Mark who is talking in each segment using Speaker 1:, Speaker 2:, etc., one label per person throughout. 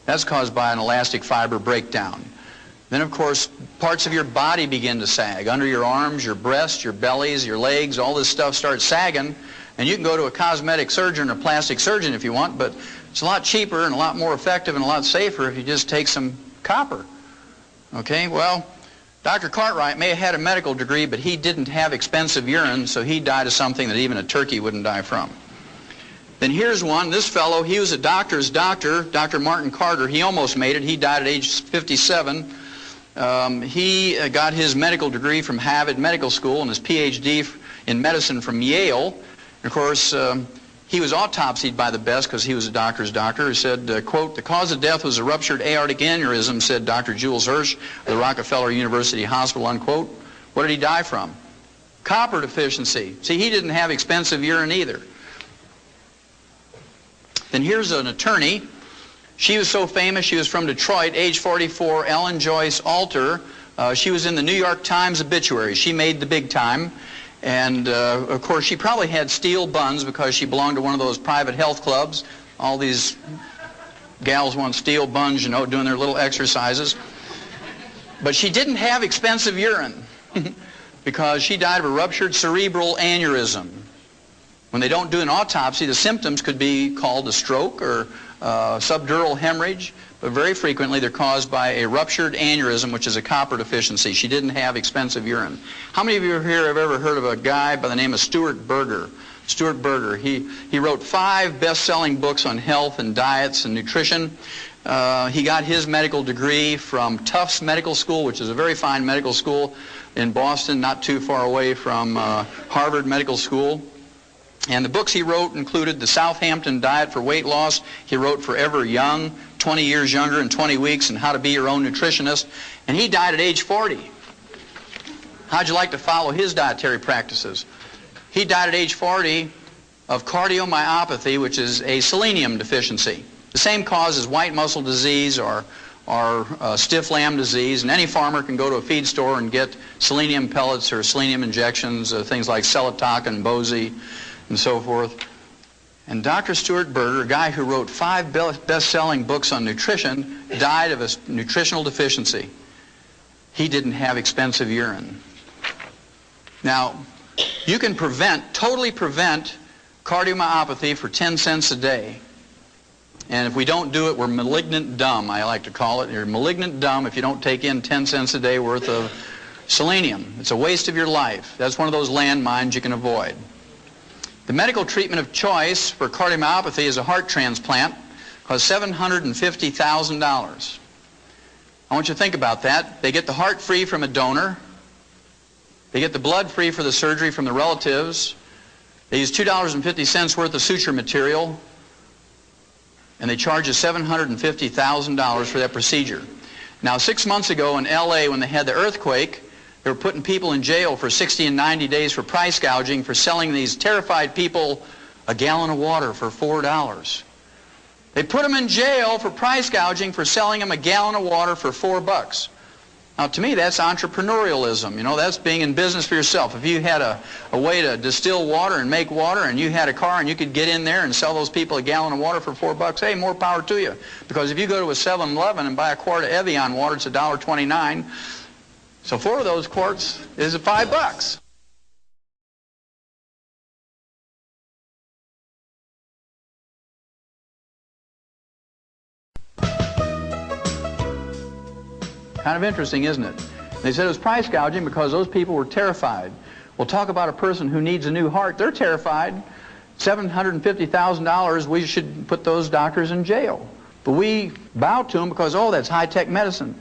Speaker 1: That's caused by an elastic fiber breakdown. Then, of course, parts of your body begin to sag. Under your arms, your breasts, your bellies, your legs, all this stuff starts sagging. And you can go to a cosmetic surgeon or plastic surgeon if you want, but it's a lot cheaper and a lot more effective and a lot safer if you just take some copper. Okay, well, Dr. Cartwright may have had a medical degree, but he didn't have expensive urine, so he died of something that even a turkey wouldn't die from. Then here's one. This fellow, he was a doctor's doctor, Dr. Martin Carter. He almost made it. He died at age 57. He got his medical degree from Harvard Medical School and his PhD in medicine from Yale. And of course, he was autopsied by the best because he was a doctor's doctor. He said, quote, "The cause of death was a ruptured aortic aneurysm," said Dr. Jules Hirsch of the Rockefeller University Hospital, unquote. What did he die from? Copper deficiency. See, he didn't have expensive urine either. Then here's an attorney. She was so famous, she was from Detroit, age 44, Ellen Joyce Alter. She was in the New York Times obituary. She made the big time. And, of course, she probably had steel buns because she belonged to one of those private health clubs. All these gals want steel buns, you know, doing their little exercises. But she didn't have expensive urine because she died of a ruptured cerebral aneurysm. When they don't do an autopsy, the symptoms could be called a stroke or subdural hemorrhage, but very frequently they're caused by a ruptured aneurysm, which is a copper deficiency. She didn't have expensive urine. How many of you here have ever heard of a guy by the name of Stuart Berger? Stuart Berger, he wrote 5 best-selling books on health and diets and nutrition. He got his medical degree from Tufts Medical School, which is a very fine medical school in Boston, not too far away from Harvard Medical School. And the books he wrote included The Southampton Diet for Weight Loss. He wrote Forever Young, 20 Years Younger in 20 Weeks, and How to Be Your Own Nutritionist. And he died at age 40. How'd you like to follow his dietary practices? He died at age 40 of cardiomyopathy, which is a selenium deficiency. The same cause as white muscle disease or stiff lamb disease, and any farmer can go to a feed store and get selenium pellets or selenium injections, things like Celatok and Bozy and so forth. And Dr. Stuart Berger, a guy who wrote 5 best-selling books on nutrition, died of a nutritional deficiency. He didn't have expensive urine. Now, you can totally prevent cardiomyopathy for 10 cents a day. And if we don't do it, we're malignant dumb, I like to call it. You're malignant dumb if you don't take in 10 cents a day worth of selenium. It's a waste of your life. That's one of those landmines you can avoid. The medical treatment of choice for cardiomyopathy is a heart transplant. It costs $750,000. I want you to think about that. They get the heart free from a donor. They get the blood free for the surgery from the relatives. They use $2.50 worth of suture material. And they charge us $750,000 for that procedure. Now, 6 months ago in LA, when they had the earthquake, they were putting people in jail for 60 and 90 days for price gouging for selling these terrified people a gallon of water for $4. They put them in jail for price gouging for selling them a gallon of water for $4. Now, to me, that's entrepreneurialism. You know, that's being in business for yourself. If you had a way to distill water and make water, and you had a car and you could get in there and sell those people a gallon of water for $4, hey, more power to you. Because if you go to a 7-Eleven and buy a quart of Evian water, it's $1.29. So 4 of those quarts is $5. Kind of interesting, isn't it? They said it was price gouging because those people were terrified. Well, talk about a person who needs a new heart. They're terrified. $750,000, we should put those doctors in jail. But we bow to them because, oh, that's high-tech medicine.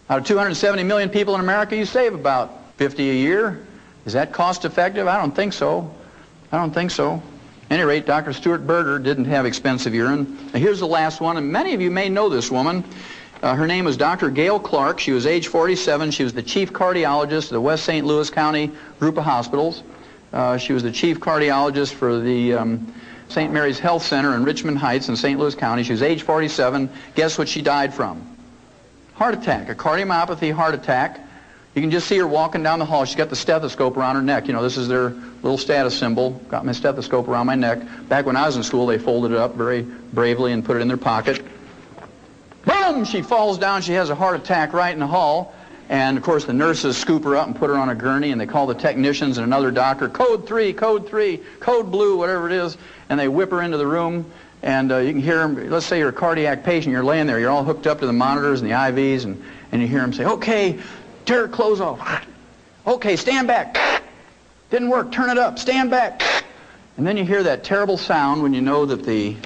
Speaker 1: Out of 270 million people in America, you save about 50 a year. Is that cost-effective? I don't think so. I don't think so. At any rate, Dr. Stuart Berger didn't have expensive urine. Now, here's the last one, and many of you may know this woman. Her name was Dr. Gail Clark. She was age 47. She was the chief cardiologist of the West St. Louis County group of hospitals. She was the chief cardiologist for the St. Mary's Health Center in Richmond Heights in St. Louis County. She was age 47. Guess what she died from? Heart attack, a cardiomyopathy heart attack. You can just see her walking down the hall. She's got the stethoscope around her neck. You know, this is their little status symbol. Got my stethoscope around my neck. Back when I was in school, they folded it up very bravely and put it in their pocket. boom, she falls down. She has a heart attack right in the hall. And, of course, the nurses scoop her up and put her on a gurney, and they call the technicians and another doctor, code 3, code blue, whatever it is, and they whip her into the room. And you can hear them, let's say you're a cardiac patient, you're laying there, you're all hooked up to the monitors and the IVs, and you hear them say, okay, tear her clothes off. Okay, stand back. Didn't work, turn it up, stand back. And then you hear that terrible sound when you know that the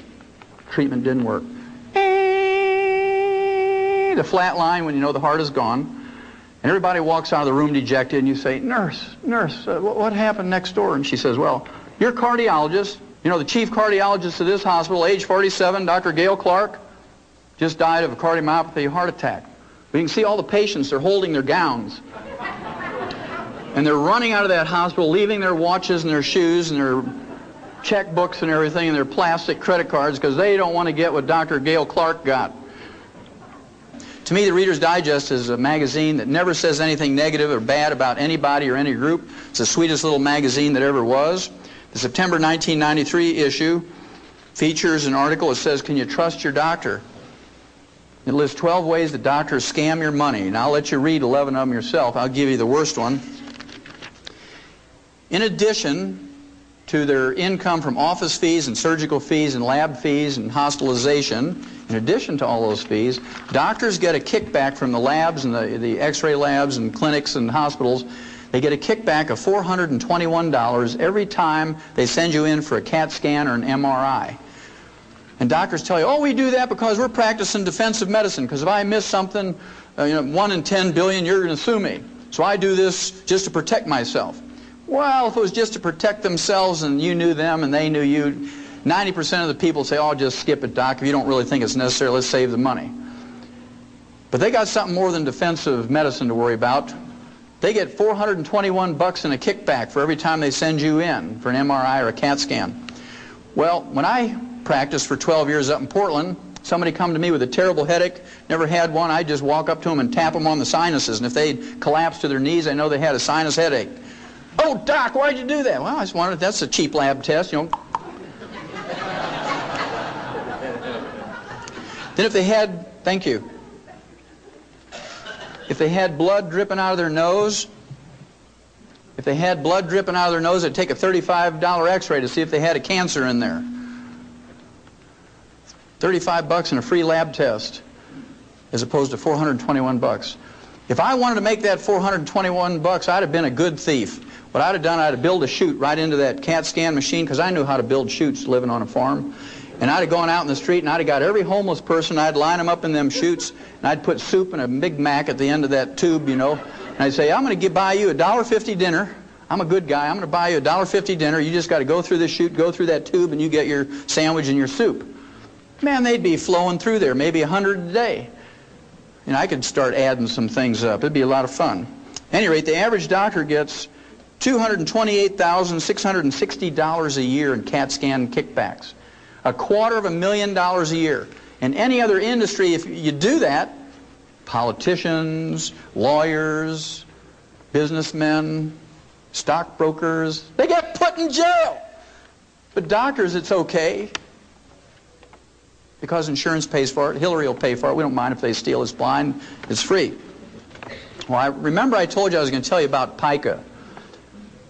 Speaker 1: treatment didn't work. The flat line when you know the heart is gone. And everybody walks out of the room dejected, and you say, nurse, what happened next door? And she says, well, your cardiologist, you know, the chief cardiologist of this hospital, age 47, Dr. Gail Clark, just died of a cardiomyopathy heart attack. We can see all the patients, they're holding their gowns. And they're running out of that hospital, leaving their watches and their shoes and their checkbooks and everything and their plastic credit cards because they don't want to get what Dr. Gail Clark got. To me, the Reader's Digest is a magazine that never says anything negative or bad about anybody or any group. It's the sweetest little magazine that ever was. The September 1993 issue features an article that says, can you trust your doctor? It lists 12 ways that doctors scam your money. And I'll let you read 11 of them yourself. I'll give you the worst one. In addition to their income from office fees and surgical fees and lab fees and hospitalization, in addition to all those fees, doctors get a kickback from the labs and the x-ray labs and clinics and hospitals. They get a kickback of $421 every time they send you in for a CAT scan or an MRI. And doctors tell you, oh, we do that because we're practicing defensive medicine, because if I miss something, 1 in 10 billion, you're going to sue me. So I do this just to protect myself. Well, if it was just to protect themselves and you knew them and they knew you, 90% of the people say, oh, just skip it, doc. If you don't really think it's necessary, let's save the money. But they got something more than defensive medicine to worry about. They get $421 in a kickback for every time they send you in for an MRI or a CAT scan. Well, when I practiced for 12 years up in Portland, somebody come to me with a terrible headache, never had one, I'd just walk up to them and tap them on the sinuses, and if they'd collapse to their knees, I know they had a sinus headache. Oh, doc, why'd you do that? Well, I just wanted, that's a cheap lab test, you know. Then if they had, thank you, if they had blood dripping out of their nose, they'd take a $35 x-ray to see if they had a cancer in there. $35 and a free lab test, as opposed to $421. If I wanted to make that $421, I'd have been a good thief. What I'd have done, I'd have built a chute right into that CAT scan machine, because I knew how to build chutes living on a farm. And I'd have gone out in the street and I'd have got every homeless person, I'd line them up in them chutes, and I'd put soup and a Big Mac at the end of that tube, you know. And I'd say, I'm going to buy you a $1.50 dinner. I'm a good guy. I'm going to buy you a $1.50 dinner. You just got to go through this chute, go through that tube, and you get your sandwich and your soup. Man, they'd be flowing through there, maybe 100 a day. And I could start adding some things up. It'd be a lot of fun. At any rate, the average doctor gets $228,660 a year in CAT scan kickbacks. $250,000 a year. In any other industry, if you do that, politicians, lawyers, businessmen, stockbrokers, they get put in jail. But doctors, it's okay, because insurance pays for it. Hillary will pay for it. We don't mind if they steal. It's blind. It's free. Well, remember I told you I was going to tell you about pica.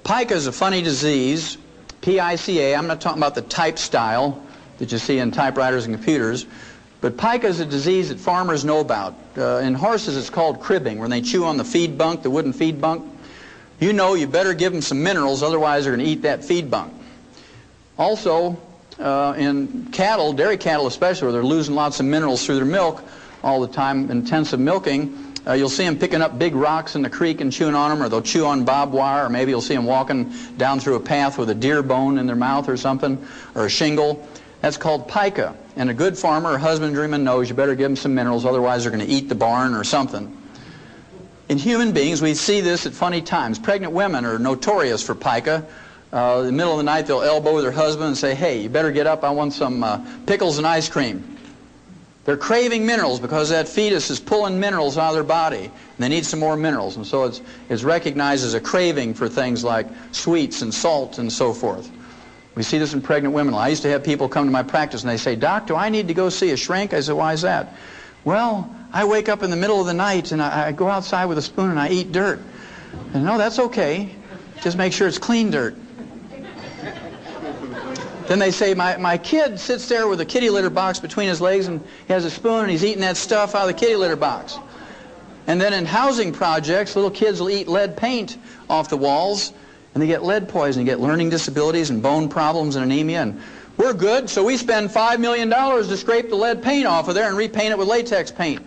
Speaker 1: Pica is a funny disease, P-I-C-A. I'm not talking about the type style that you see in typewriters and computers, but pica is a disease that farmers know about. In horses, it's called cribbing, when they chew on the feed bunk, the wooden feed bunk. You know you better give them some minerals, otherwise they're going to eat that feed bunk. Also, in cattle, dairy cattle especially, where they're losing lots of minerals through their milk all the time, intensive milking, you'll see them picking up big rocks in the creek and chewing on them, or they'll chew on barbed wire, or maybe you'll see them walking down through a path with a deer bone in their mouth or something, or a shingle. That's called pica. And a good farmer or husbandryman knows you better give them some minerals, otherwise they're going to eat the barn or something. In human beings, we see this at funny times. Pregnant women are notorious for pica. In the middle of the night, they'll elbow their husband and say, hey, you better get up, I want some pickles and ice cream. They're craving minerals because that fetus is pulling minerals out of their body, and they need some more minerals. And so it's recognized as a craving for things like sweets and salt and so forth. We see this in pregnant women. I used to have people come to my practice and they say, Doc, do I need to go see a shrink? I said, why is that? Well, I wake up in the middle of the night and I go outside with a spoon and I eat dirt. And no, that's okay. Just make sure it's clean dirt. Then they say, my kid sits there with a kitty litter box between his legs and he has a spoon and he's eating that stuff out of the kitty litter box. And then in housing projects, little kids will eat lead paint off the walls and they get lead poisoning, get learning disabilities and bone problems and anemia. And we're good, so we spend $5 million to scrape the lead paint off of there and repaint it with latex paint.